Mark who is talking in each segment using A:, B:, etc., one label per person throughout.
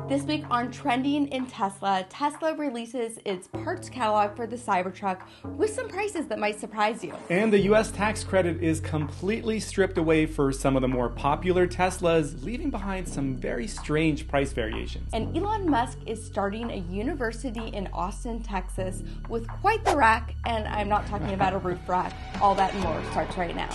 A: This week on Trending in Tesla, Tesla releases its parts catalog for the Cybertruck with some prices that might surprise you.
B: And the US tax credit is completely stripped away for some of the more popular Teslas, leaving behind some very strange price variations.
A: And Elon Musk is starting a university in Austin, Texas with quite the rack, and I'm not talking about a roof rack. All that and more starts right now.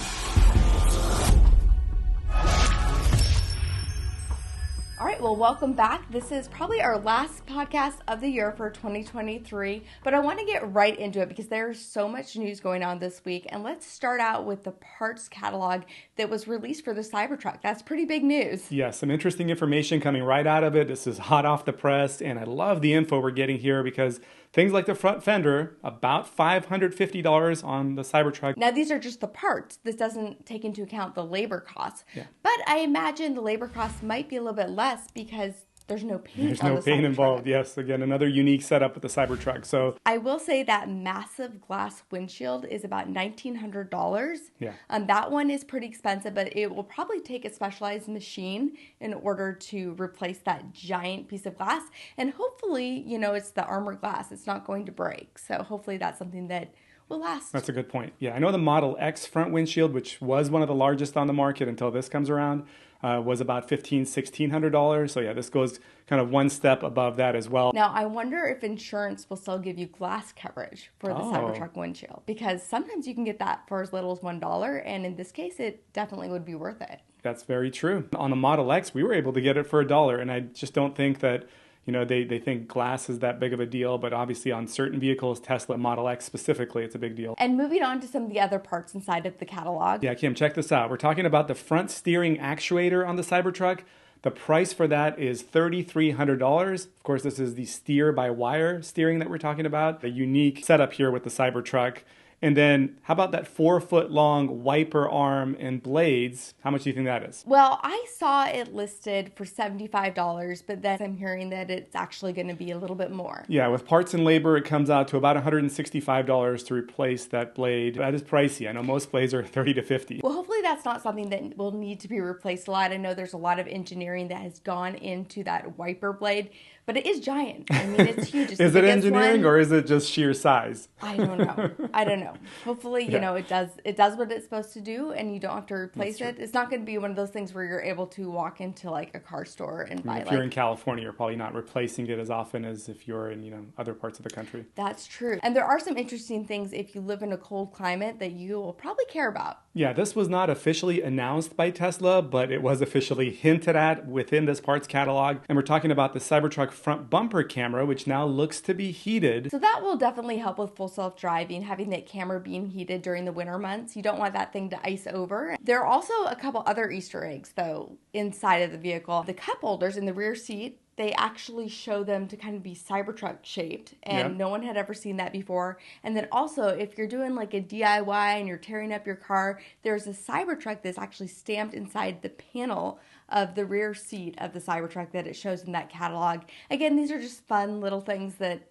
A: All right, well, welcome back. This is probably our last podcast of the year for 2023, but I want to get right into it because there's so much news going on this week. And let's start out with the parts catalog that was released for the Cybertruck. That's pretty big news.
B: Yeah, some interesting information coming right out of it. This is hot off the press, and I love the info we're getting here because things like the front fender, about $550 on the Cybertruck.
A: Now, these are just the parts. This doesn't take into account the labor costs.
B: Yeah.
A: But I imagine the labor costs might be a little bit less because there's no paint
B: There's
A: on
B: no
A: the
B: paint
A: Cybertruck.
B: involved. Yes, again, another unique setup with the Cybertruck. So
A: I will say that massive glass windshield is about $1,900.
B: Yeah.
A: That one is pretty expensive, but it will probably take a specialized machine in order to replace that giant piece of glass. And hopefully, it's the armor glass. It's not going to break. So hopefully that's something that will last.
B: that's a good point. Yeah, I know the Model X front windshield, which was one of the largest on the market until this comes around, was about $1,600. So yeah, this goes kind of one step above that as well.
A: Now, I wonder if insurance will still give you glass coverage for the Cybertruck windshield, because sometimes you can get that for as little as $1, and in this case, it definitely would be worth it.
B: That's very true. On the Model X, we were able to get it for $1, and I just don't think that they think glass is that big of a deal, but obviously on certain vehicles, Tesla Model X specifically, it's a big deal.
A: And moving on to some of the other parts inside of the catalog.
B: Yeah, Kim, check this out. We're talking about the front steering actuator on the Cybertruck. The price for that is $3,300. Of course, this is the steer-by-wire steering that we're talking about, the unique setup here with the Cybertruck. And then how about that 4-foot-long wiper arm and blades? How much do you think that is?
A: Well, I saw it listed for $75, but then I'm hearing that it's actually going to be a little bit more.
B: Yeah, with parts and labor, it comes out to about $165 to replace that blade. That is pricey. I know most blades are $30 to $50.
A: Well, hopefully that's not something that will need to be replaced a lot. I know there's a lot of engineering that has gone into that wiper blade, but it is giant. I mean, it's huge. It's
B: Is it engineering or is it just sheer size?
A: I don't know. Hopefully, it does what it's supposed to do, and you don't have to replace it. It's not going to be one of those things where you're able to walk into like a car store and buy.
B: If you're in California, you're probably not replacing it as often as if you're in other parts of the country.
A: That's true. And there are some interesting things if you live in a cold climate that you will probably care about.
B: Yeah, this was not officially announced by Tesla, but it was officially hinted at within this parts catalog. And we're talking about the Cybertruck front bumper camera, which now looks to be heated.
A: So that will definitely help with full self-driving, having that camera being heated during the winter months. You don't want that thing to ice over. There are also a couple other Easter eggs, though, inside of the vehicle. The cup holders in the rear seat, they actually show them to kind of be Cybertruck shaped, and no one had ever seen that before. And then also, if you're doing like a DIY and you're tearing up your car, there's a Cybertruck that's actually stamped inside the panel of the rear seat of the Cybertruck that it shows in that catalog. Again, these are just fun little things that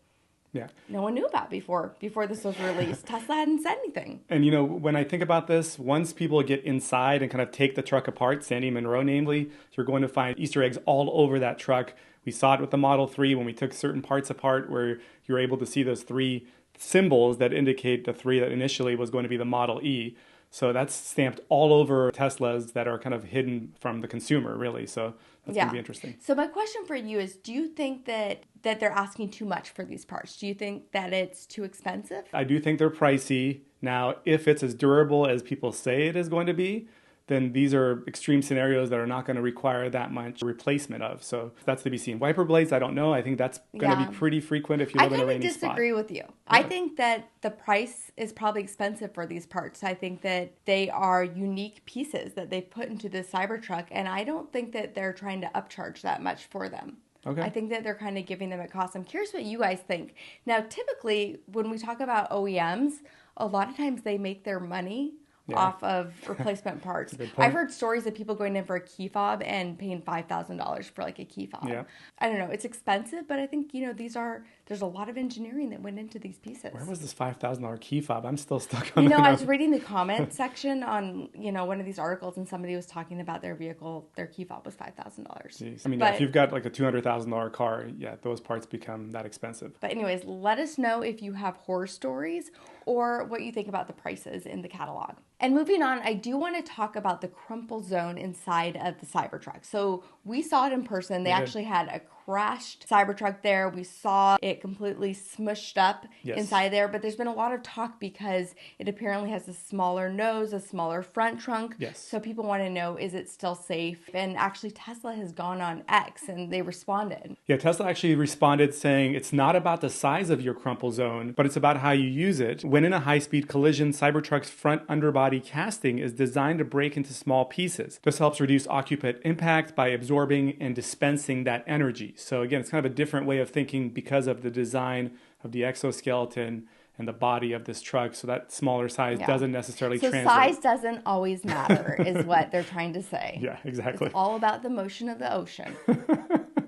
A: no one knew about before this was released. Tesla hadn't said anything.
B: And when I think about this, once people get inside and kind of take the truck apart, Sandy Munro namely, you're going to find Easter eggs all over that truck. We saw it with the Model 3 when we took certain parts apart where you're able to see those 3 symbols that indicate the 3 that initially was going to be the Model E. So that's stamped all over Teslas that are kind of hidden from the consumer, really. So that's going to be interesting.
A: So my question for you is, do you think that they're asking too much for these parts? Do you think that it's too expensive?
B: I do think they're pricey. Now, if it's as durable as people say it is going to be, then these are extreme scenarios that are not going to require that much replacement of. So that's to be seen. Wiper blades, I don't know. I think that's going to be pretty frequent if you live in a rainy spot.
A: I disagree with you. I think that the price is probably expensive for these parts. I think that they are unique pieces that they've put into this Cybertruck, and I don't think that they're trying to upcharge that much for them.
B: Okay.
A: I think that they're kind of giving them a cost. I'm curious what you guys think. Now, typically, when we talk about OEMs, a lot of times they make their money off of replacement parts. I've heard stories of people going in for a key fob and paying $5,000 for like a key fob.
B: Yeah.
A: I don't know. It's expensive, but I think, there's a lot of engineering that went into these pieces.
B: Where was this $5,000 key fob? I'm still stuck on
A: I was reading the comment section on, one of these articles, and somebody was talking about their vehicle. Their key fob was $5,000.
B: I mean, if you've got like a $200,000 car, those parts become that expensive.
A: But anyways, let us know if you have horror stories or what you think about the prices in the catalog. And moving on, I do want to talk about the Crumple Zone inside of the Cybertruck. So we saw it in person. They actually had a crashed Cybertruck there. We saw it completely smushed up inside there, but there's been a lot of talk because it apparently has a smaller nose, a smaller front trunk.
B: Yes.
A: So people want to know, is it still safe? And actually Tesla has gone on X and they responded.
B: Yeah, Tesla actually responded saying it's not about the size of your Crumple Zone, but it's about how you use it. When in a high-speed collision, Cybertruck's front underbody casting is designed to break into small pieces. This helps reduce occupant impact by absorbing and dispensing that energy. So again, it's kind of a different way of thinking because of the design of the exoskeleton and the body of this truck. So that smaller size doesn't necessarily translate.
A: Size doesn't always matter is what they're trying to say.
B: Yeah, exactly.
A: It's all about the motion of the ocean.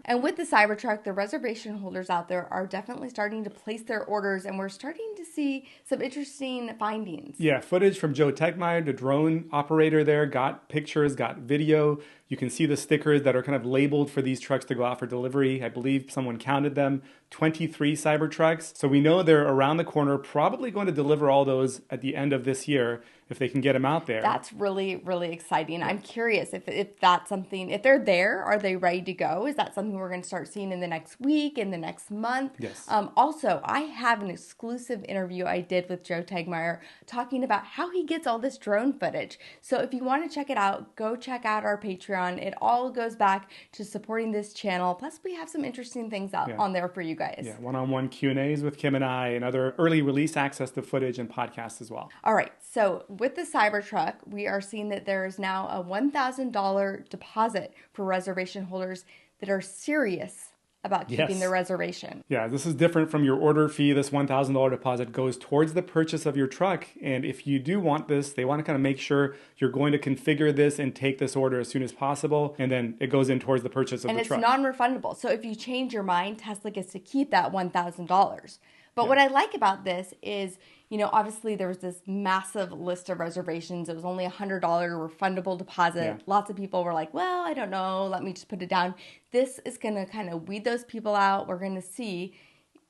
A: And with the Cybertruck, the reservation holders out there are definitely starting to place their orders, and we're starting to see some interesting findings.
B: Yeah, footage from Joe Tegmeyer, the drone operator there, got pictures, got video. You can see the stickers that are kind of labeled for these trucks to go out for delivery. I believe someone counted them, 23 Cybertrucks. So we know they're around the corner, probably going to deliver all those at the end of this year if they can get them out there.
A: That's really, really exciting. I'm curious if that's something, if they're there, are they ready to go? Is that something we're going to start seeing in the next week, in the next month?
B: Yes.
A: Also, I have an exclusive interview I did with Joe Tegmeyer talking about how he gets all this drone footage. So if you want to check it out, go check out our Patreon. It all goes back to supporting this channel. Plus, we have some interesting things out on there for you guys.
B: Yeah, one-on-one Q&As with Kim and I, and other early release access to footage and podcasts as well.
A: All right, so with the Cybertruck, we are seeing that there is now a $1,000 deposit for reservation holders that are serious about keeping their reservation.
B: Yeah, this is different from your order fee. This $1,000 deposit goes towards the purchase of your truck. And if you do want this, they want to kind of make sure you're going to configure this and take this order as soon as possible. And then it goes in towards the purchase of the truck.
A: And it's non-refundable. So if you change your mind, Tesla gets to keep that $1,000. But what I like about this is, obviously there was this massive list of reservations. It was only $100 refundable deposit.
B: Yeah.
A: Lots of people were like, well, I don't know. Let me just put it down. This is going to kind of weed those people out. We're going to see,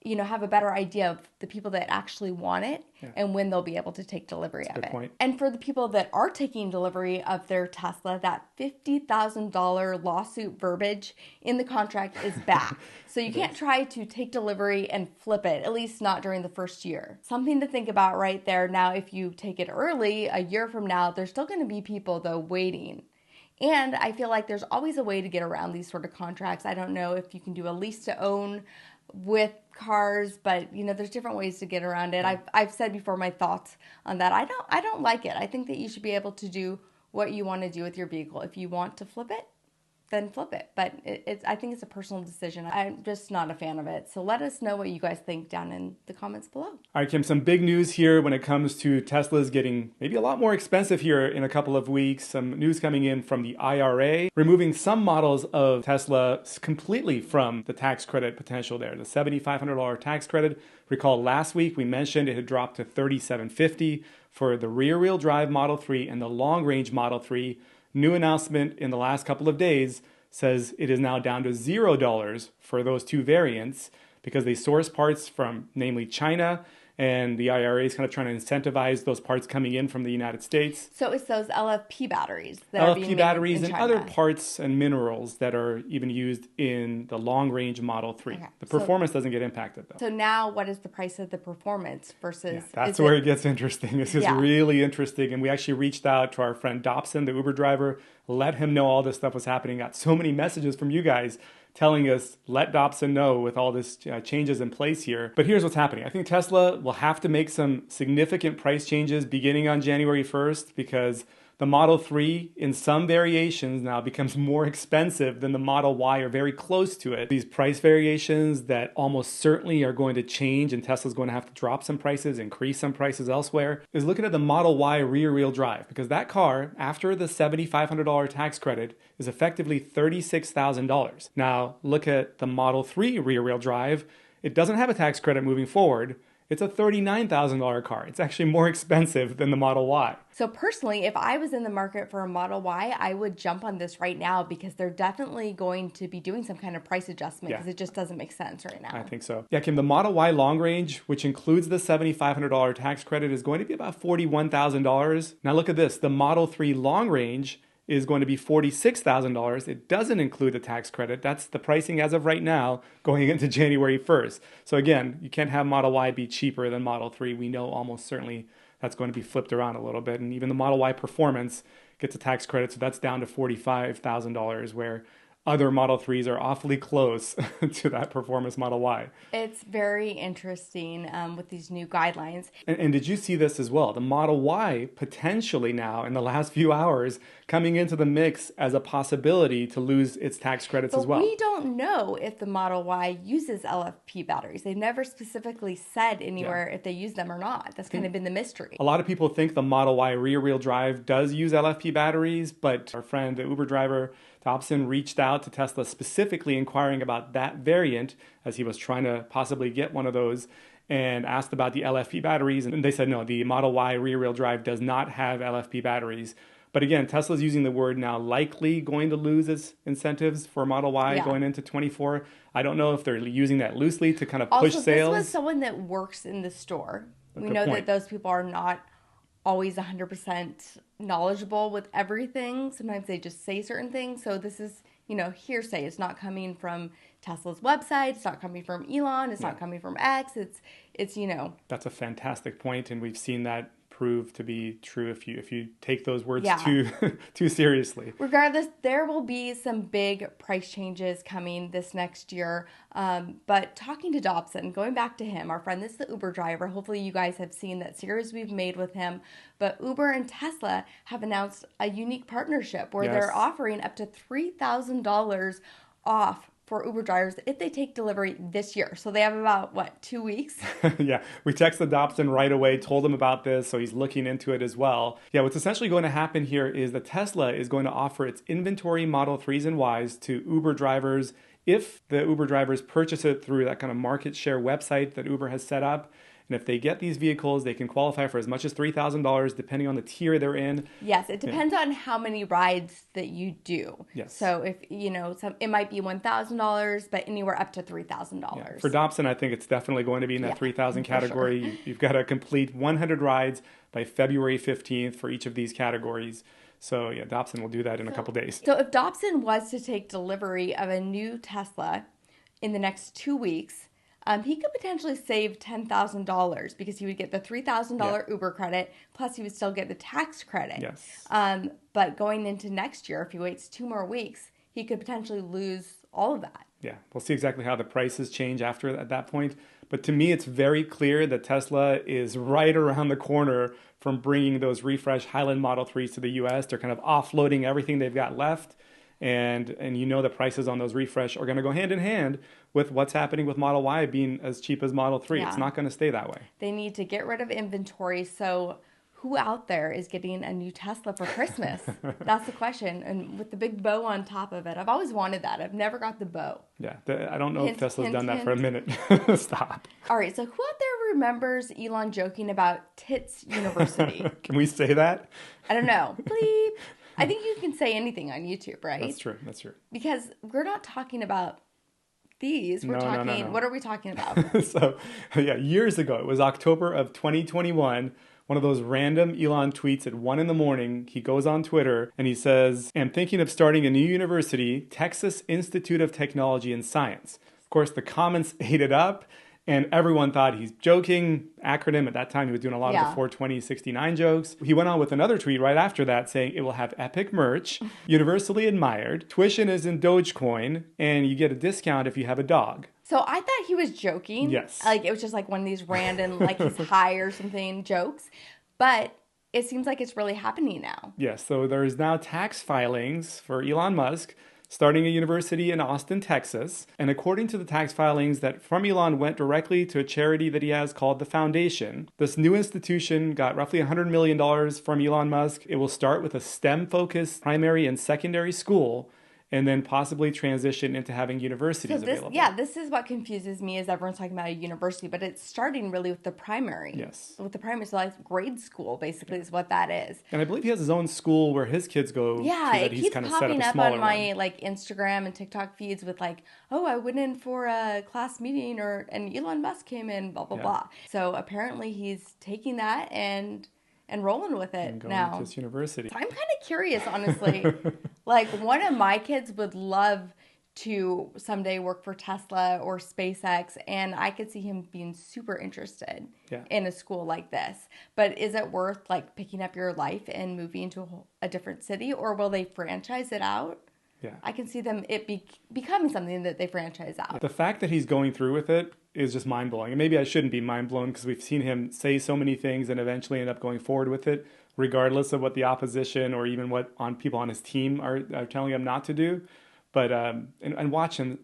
A: have a better idea of the people that actually want it and when they'll be able to take delivery of it.
B: Point.
A: And for the people that are taking delivery of their Tesla, that $50,000 lawsuit verbiage in the contract is back. So you can't try to take delivery and flip it, at least not during the first year. Something to think about right there. Now, if you take it early, a year from now, there's still going to be people, though, waiting. And I feel like there's always a way to get around these sort of contracts. I don't know if you can do a lease to own with cars, but there's different ways to get around it. I've said before my thoughts on that. I don't like it. I think that you should be able to do what you want to do with your vehicle. If you want to flip it, then flip it. But I think it's a personal decision. I'm just not a fan of it. So let us know what you guys think down in the comments below. All
B: right, Kim, some big news here when it comes to Teslas getting maybe a lot more expensive here in a couple of weeks. Some news coming in from the IRA, removing some models of Tesla completely from the tax credit potential there. The $7,500 tax credit. Recall last week we mentioned it had dropped to $3,750 for the rear-wheel drive Model 3 and the long-range Model 3. New announcement in the last couple of days says it is now down to $0 for those two variants because they source parts from namely China, and the IRA is kind of trying to incentivize those parts coming in from the United States.
A: So it's those LFP batteries that are being made
B: batteries
A: in
B: and
A: China.
B: other parts and minerals that are even used in the long-range Model 3. Okay. The performance doesn't get impacted, though.
A: So now what is the price of the performance versus...
B: Yeah, that's where it gets interesting. This is really interesting. And we actually reached out to our friend Dobson, the Uber driver, let him know all this stuff was happening. Got so many messages from you guys telling us, let Dobson know with all this changes in place here. But here's what's happening. I think Tesla will have to make some significant price changes beginning on January 1st because The Model 3, in some variations now, becomes more expensive than the Model Y or very close to it. These price variations that almost certainly are going to change, and Tesla's going to have to drop some prices, increase some prices elsewhere, is looking at the Model Y rear-wheel drive, because that car, after the $7,500 tax credit, is effectively $36,000. Now, look at the Model 3 rear-wheel drive. It doesn't have a tax credit moving forward. It's a $39,000 car. It's actually more expensive than the Model Y.
A: So personally, if I was in the market for a Model Y, I would jump on this right now because they're definitely going to be doing some kind of price adjustment because it just doesn't make sense right now.
B: I think so. Yeah, Kim, the Model Y long range, which includes the $7,500 tax credit, is going to be about $41,000. Now look at this. The Model 3 long range is going to be $46,000. It doesn't include the tax credit. That's the pricing as of right now going into January 1st. So again, you can't have Model Y be cheaper than Model 3. We know almost certainly that's going to be flipped around a little bit. And even the Model Y Performance gets a tax credit, so that's down to $45,000, where other Model 3s are awfully close to that Performance Model Y.
A: It's very interesting with these new guidelines.
B: And did you see this as well? The Model Y potentially now, in the last few hours, coming into the mix as a possibility to lose its tax credits as well.
A: But we don't know if the Model Y uses LFP batteries. They've never specifically said anywhere if they use them or not. That's kind of been the mystery. A
B: lot of people think the Model Y rear-wheel drive does use LFP batteries, but our friend, the Uber driver, Dobson, reached out to Tesla specifically inquiring about that variant as he was trying to possibly get one of those, and asked about the LFP batteries. And they said, no, the Model Y rear-wheel drive does not have LFP batteries. But again, Tesla's using the word now likely going to lose its incentives for Model Y going into 24. I don't know if they're using that loosely to kind of push sales.
A: Also, this was someone that works in the store. We know that those people are not always 100% knowledgeable with everything. Sometimes they just say certain things. So this is, hearsay. It's not coming from Tesla's website. It's not coming from Elon. It's not coming from X. It's.
B: That's a fantastic point, and we've seen that prove to be true if you take those words too seriously.
A: Regardless, there will be some big price changes coming this next year. But talking to Dobson, going back to him, our friend, this is the Uber driver. Hopefully you guys have seen that series we've made with him. But Uber and Tesla have announced a unique partnership where they're offering up to $3,000 off for Uber drivers if they take delivery this year. So they have about, 2 weeks?
B: Yeah, we texted Dobson right away, told him about this, so he's looking into it as well. Yeah, what's essentially going to happen here is that Tesla is going to offer its inventory Model 3s and Ys to Uber drivers if the Uber drivers purchase it through that kind of market share website that Uber has set up. And if they get these vehicles, they can qualify for as much as $3,000 depending on the tier they're in.
A: Yes, it depends on how many rides that you do.
B: Yes.
A: So if, it might be $1,000, but anywhere up to $3,000.
B: Yeah. For Dobson, I think it's definitely going to be in that 3,000 category. Sure. You've got to complete 100 rides by February 15th for each of these categories. So yeah, Dobson will do that in a couple days.
A: So if Dobson was to take delivery of a new Tesla in the next 2 weeks, he could potentially save $10,000 because he would get the $3,000 Uber credit, plus he would still get the tax credit.
B: Yes.
A: But going into next year, if he waits 2 more weeks, he could potentially lose all of that.
B: Yeah, we'll see exactly how the prices change at that point. But to me, it's very clear that Tesla is right around the corner from bringing those refreshed Highland Model 3s to the U.S. They're kind of offloading everything they've got left. And the prices on those refresh are going to go hand in hand with what's happening with Model Y being as cheap as Model 3. Yeah. It's not going to stay that way.
A: They need to get rid of inventory. So who out there is getting a new Tesla for Christmas? That's the question. And with the big bow on top of it. I've always wanted that. I've never got the bow.
B: Yeah, I don't know if Tesla's done that for a minute. Stop.
A: All right, so who out there remembers Elon joking about TiTs University?
B: Can we say that?
A: I don't know. Bleep. I think you can say anything on YouTube, right?
B: That's true.
A: Because we're not talking about these. We're
B: talking.
A: What are we talking about?
B: So, years ago, it was October of 2021. One of those random Elon tweets at 1 a.m. He goes on Twitter and he says, "I'm thinking of starting a new university, Texas Institute of Technology and Science." Of course, the comments ate it up. And everyone thought he's joking. Acronym, at that time, he was doing a lot of the 42069 jokes. He went on with another tweet right after that saying it will have epic merch, universally admired, tuition is in Dogecoin, and you get a discount if you have a dog.
A: So I thought he was joking.
B: Yes.
A: Like it was just like one of these random, like he's high or something jokes. But it seems like it's really happening now.
B: Yes, so there's now tax filings for Elon Musk starting a university in Austin, Texas. And according to the tax filings that from Elon went directly to a charity that he has called the Foundation, this new institution got roughly $100 million from Elon Musk. It will start with a STEM-focused primary and secondary school, and then possibly transition into having universities available.
A: Yeah, this is what confuses me is everyone's talking about a university, but it's starting really with the primary.
B: Yes.
A: With the primary, so like grade school basically is what that is.
B: And I believe he has his own school where his kids go.
A: Yeah,
B: it
A: keeps popping up on my like Instagram and TikTok feeds with like, oh, I went in for a class meeting and Elon Musk came in, blah, blah, blah. So apparently he's taking that and rolling with it
B: and going
A: now.
B: To this university.
A: So I'm kind of curious, honestly. Like, one of my kids would love to someday work for Tesla or SpaceX, and I could see him being super interested in a school like this. But is it worth, like, picking up your life and moving to a different city, or will they franchise it out?
B: Yeah.
A: I can see them becoming something that they franchise out.
B: The fact that he's going through with it is just mind-blowing. And maybe I shouldn't be mind-blown because we've seen him say so many things and eventually end up going forward with it, regardless of what the opposition or even what people on his team are telling him not to do. But and watch him,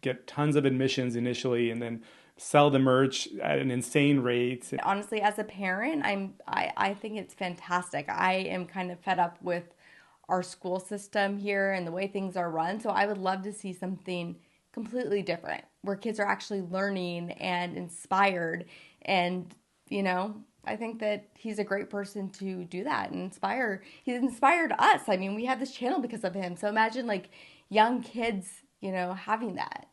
B: get tons of admissions initially and then sell the merch at an insane rate.
A: Honestly, as a parent, I think it's fantastic. I am kind of fed up with our school system here and the way things are run. So I would love to see something completely different where kids are actually learning and inspired. And, I think that he's a great person to do that and inspire. He's inspired us. I mean, we have this channel because of him. So imagine like young kids, having that.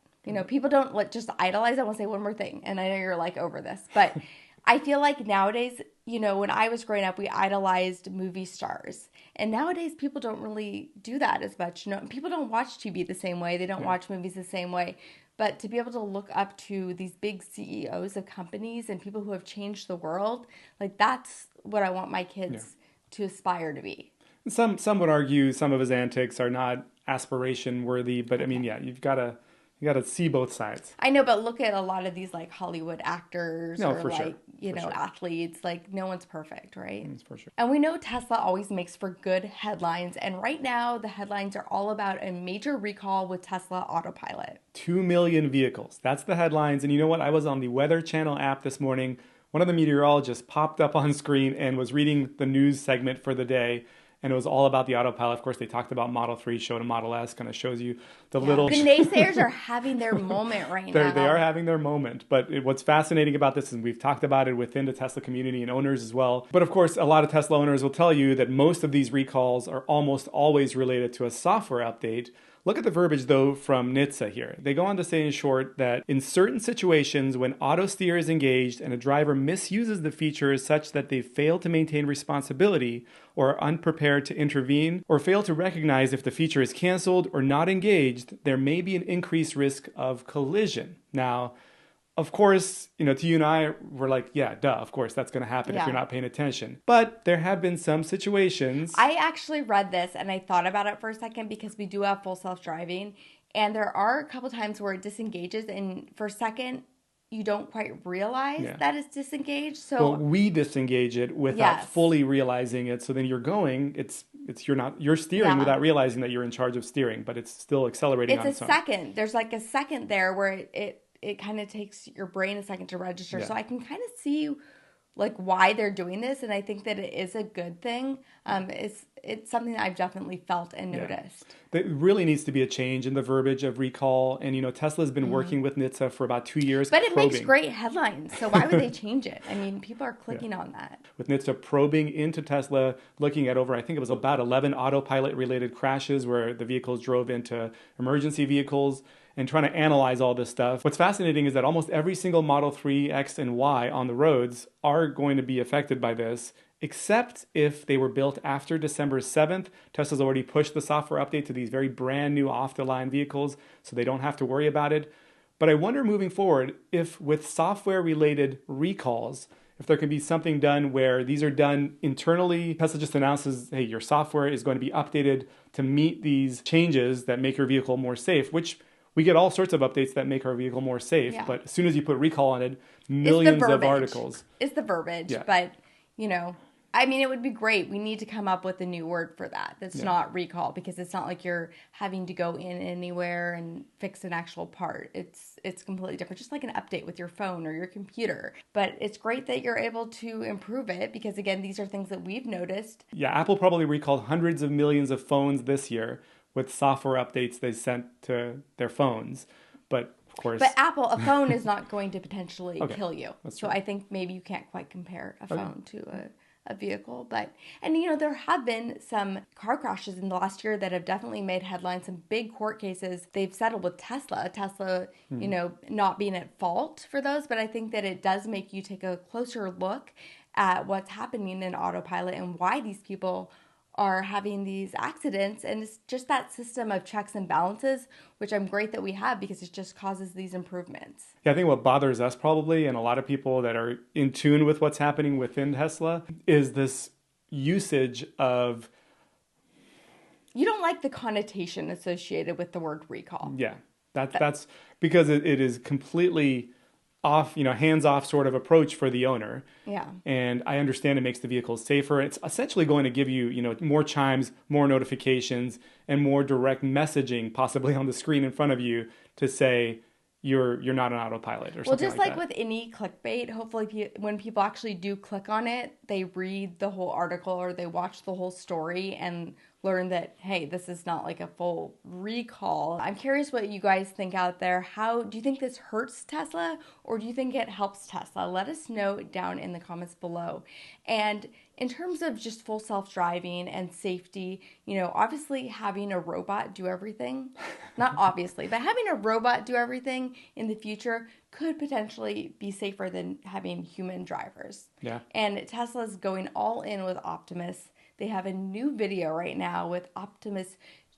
A: People don't just idolize. I want to say one more thing. And I know you're like over this, but I feel like nowadays, when I was growing up, we idolized movie stars. And nowadays, people don't really do that as much. People don't watch TV the same way. They don't watch movies the same way. But to be able to look up to these big CEOs of companies and people who have changed the world, like that's what I want my kids to aspire to be.
B: Some would argue some of his antics are not aspiration worthy, but I mean, you've got to see both sides.
A: I know, but look at a lot of these like Hollywood actors
B: sure.
A: athletes. Like no one's perfect, right?
B: That's for sure.
A: And we know Tesla always makes for good headlines. And right now the headlines are all about a major recall with Tesla Autopilot.
B: 2 million vehicles. That's the headlines. And you know what? I was on the Weather Channel app this morning. One of the meteorologists popped up on screen and was reading the news segment for the day. And it was all about the autopilot. Of course, they talked about Model 3, showed a Model S, kind of shows you the little...
A: The naysayers are having their moment right now.
B: They are having their moment. But what's fascinating about this, and we've talked about it within the Tesla community and owners as well. But of course, a lot of Tesla owners will tell you that most of these recalls are almost always related to a software update. Look at the verbiage, though, from NHTSA here. They go on to say, in short, that in certain situations when auto steer is engaged and a driver misuses the features such that they fail to maintain responsibility or are unprepared to intervene or fail to recognize if the feature is canceled or not engaged, there may be an increased risk of collision. Now, of course, to you and I, we're like, yeah, duh, of course, that's going to happen if you're not paying attention. But there have been some situations.
A: I actually read this and I thought about it for a second because we do have full self-driving. And there are a couple times where it disengages and for a second, you don't quite realize that it's disengaged. So
B: we disengage it without fully realizing it. So then you're going, you're steering without realizing that you're in charge of steering, but it's still accelerating on its own.
A: It's a second. There's like a second there where it kind of takes your brain a second to register. So I can kind of see like why they're doing this. And I think that it is a good thing. It's something that I've definitely felt and noticed.
B: There really needs to be a change in the verbiage of recall. And, Tesla's been working with NHTSA for about 2 years.
A: But it makes great headlines. So why would they change it? I mean, people are clicking on that.
B: With NHTSA probing into Tesla, looking at I think it was about 11 autopilot related crashes where the vehicles drove into emergency vehicles, and trying to analyze all this stuff. What's fascinating is that almost every single Model 3, X, and Y on the roads are going to be affected by this, except if they were built after December 7th. Tesla's already pushed the software update to these very brand new off-the-line vehicles, so they don't have to worry about it. But I wonder moving forward if with software-related recalls, if there can be something done where these are done internally. Tesla just announces, hey, your software is going to be updated to meet these changes that make your vehicle more safe, which we get all sorts of updates that make our vehicle more safe, but as soon as you put recall on it, millions of articles.
A: It's the verbiage, but, I mean, it would be great. We need to come up with a new word for that. That's not recall, because it's not like you're having to go in anywhere and fix an actual part. It's completely different, just like an update with your phone or your computer. But it's great that you're able to improve it, because again, these are things that we've noticed.
B: Yeah, Apple probably recalled hundreds of millions of phones this year with software updates they sent to their phones. But of course,
A: But Apple, a phone is not going to potentially kill you.
B: That's
A: so
B: true.
A: I think maybe you can't quite compare a phone to a vehicle. And there have been some car crashes in the last year that have definitely made headlines. Some big court cases they've settled with Tesla, not being at fault for those. But I think that it does make you take a closer look at what's happening in autopilot and why these people are having these accidents. And it's just that system of checks and balances, which I'm great that we have, because it just causes these improvements.
B: Yeah, I think what bothers us probably, and a lot of people that are in tune with what's happening within Tesla, is this usage of...
A: You don't like the connotation associated with the word recall.
B: Yeah, that's because it is completely off, hands-off sort of approach for the owner.
A: Yeah.
B: And I understand it makes the vehicles safer. It's essentially going to give you, more chimes, more notifications, and more direct messaging possibly on the screen in front of you to say you're not on autopilot or something like that.
A: Well, just like with any clickbait, hopefully when people actually do click on it, they read the whole article or they watch the whole story and learn that, hey, this is not like a full recall. I'm curious what you guys think out there. How do you think this hurts Tesla, or do you think it helps Tesla? Let us know down in the comments below. And in terms of just full self-driving and safety, obviously having a robot do everything, not obviously, but having a robot do everything in the future could potentially be safer than having human drivers.
B: Yeah.
A: And Tesla's going all in with Optimus. They have a new video right now with Optimus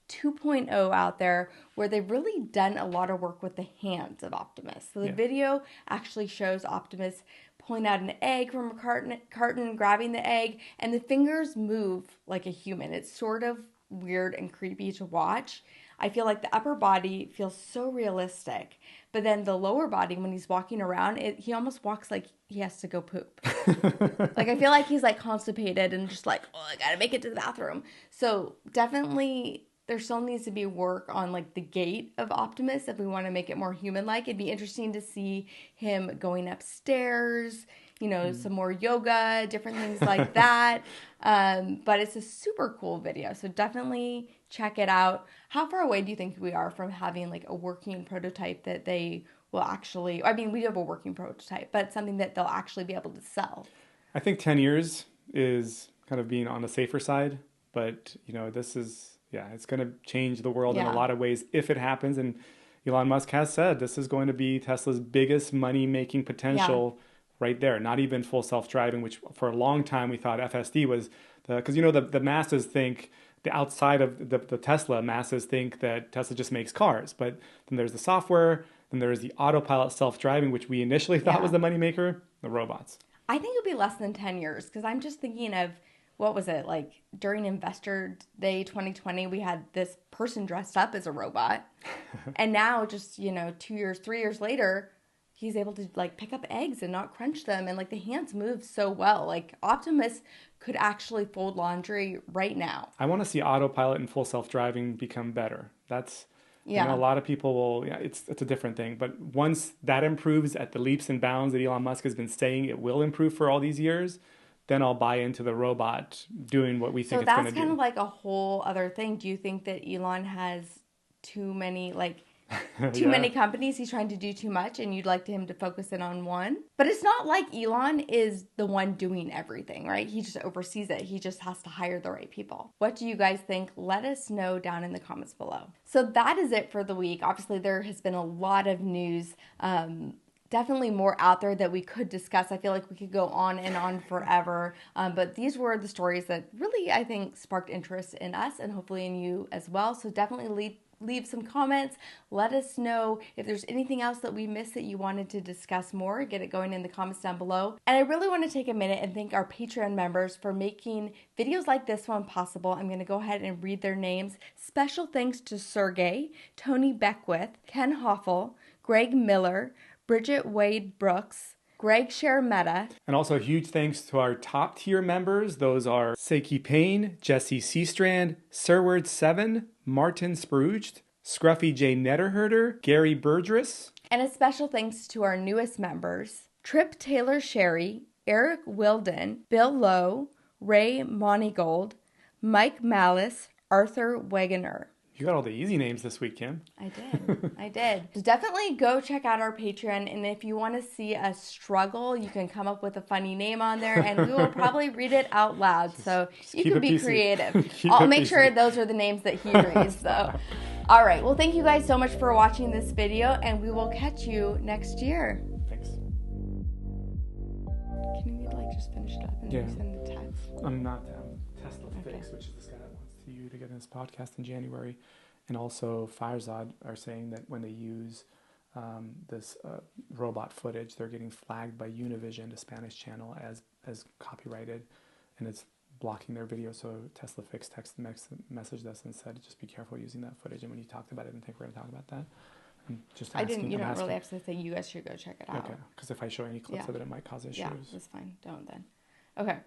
A: 2.0 out there where they've really done a lot of work with the hands of Optimus. So the video actually shows Optimus pulling out an egg from a carton, grabbing the egg, and the fingers move like a human. It's sort of weird and creepy to watch. I feel like the upper body feels so realistic, but then the lower body, when he's walking around, he almost walks like he has to go poop. Like, I feel like he's like constipated and just like, oh, I gotta make it to the bathroom. So definitely there still needs to be work on like the gait of Optimus if we want to make it more human-like. It'd be interesting to see him going upstairs, some more yoga, different things like that. But it's a super cool video, so definitely check it out. How far away do you think we are from having like a working prototype that they will actually, I mean, we do have a working prototype, but something that they'll actually be able to sell?
B: I think 10 years is kind of being on the safer side, but this is, it's going to change the world in a lot of ways if it happens. And Elon Musk has said this is going to be Tesla's biggest money-making potential right there. Not even full self-driving, which for a long time we thought FSD was because the masses think, the outside of the Tesla masses think that Tesla just makes cars, but then there's the software, then there's the autopilot self-driving, which we initially thought was the moneymaker, the robots.
A: I think it'll be less than 10 years, because I'm just thinking of, what was it, like during Investor Day 2020, we had this person dressed up as a robot, and now just, 2 years, 3 years later, he's able to like pick up eggs and not crunch them, and like the hands move so well. Like Optimus could actually fold laundry right now.
B: I want to see autopilot and full self-driving become better. That's I know a lot of people will. It's a different thing, but once that improves at the leaps and bounds that Elon Musk has been saying it will improve for all these years, then I'll buy into the robot doing what we think it's going to do.
A: So that's kind of like a whole other thing. Do you think that Elon has too many many companies? He's trying to do too much, and you'd like him to focus in on one? But it's not like Elon is the one doing everything, right? He just oversees it. He just has to hire the right people. What do you guys think? Let us know down in the comments below. So that is it for the week. Obviously, there has been a lot of news. Definitely more out there that we could discuss. I feel like we could go on and on forever. But these were the stories that really, I think, sparked interest in us and hopefully in you as well. So definitely leave some comments. Let us know if there's anything else that we missed that you wanted to discuss more. Get it going in the comments down below. And I really want to take a minute and thank our Patreon members for making videos like this one possible. I'm going to go ahead and read their names. Special thanks to Sergey, Tony Beckwith, Ken Hoffel, Greg Miller, Bridget Wade Brooks, Greg Share Meta.
B: And also a huge thanks to our top tier members. Those are Seiki Payne, Jesse Seastrand, Sirward7, Martin Sprooged, Scruffy J. Netterherder, Gary Burgess.
A: And a special thanks to our newest members, Trip Taylor Sherry, Eric Wilden, Bill Lowe, Ray Monigold, Mike Malice, Arthur Wegener.
B: You got all the easy names this week, Kim.
A: I did. So definitely go check out our Patreon, and if you want to see us struggle, you can come up with a funny name on there, and we will probably read it out loud, so you can be creative. I'll make sure those are the names that he reads, though. All right, well, thank you guys so much for watching this video, and we will catch you next year.
B: Thanks.
A: Can we, just finish it up and then send the text?
B: I'm not Tesla Fix, which is this guy that wants you to get in his podcast in January. And also Firezod are saying that when they use this robot footage, they're getting flagged by Univision, the Spanish channel, as copyrighted, and it's blocking their video. So Tesla Fix messaged us and said, just be careful using that footage. And when you talked about it, I didn't think we're going to talk about that. I'm just asking,
A: you don't really have to say you guys should go check it out.
B: Okay, because if I show any clips of it, it might cause issues.
A: Yeah, that's fine. Don't then. Okay.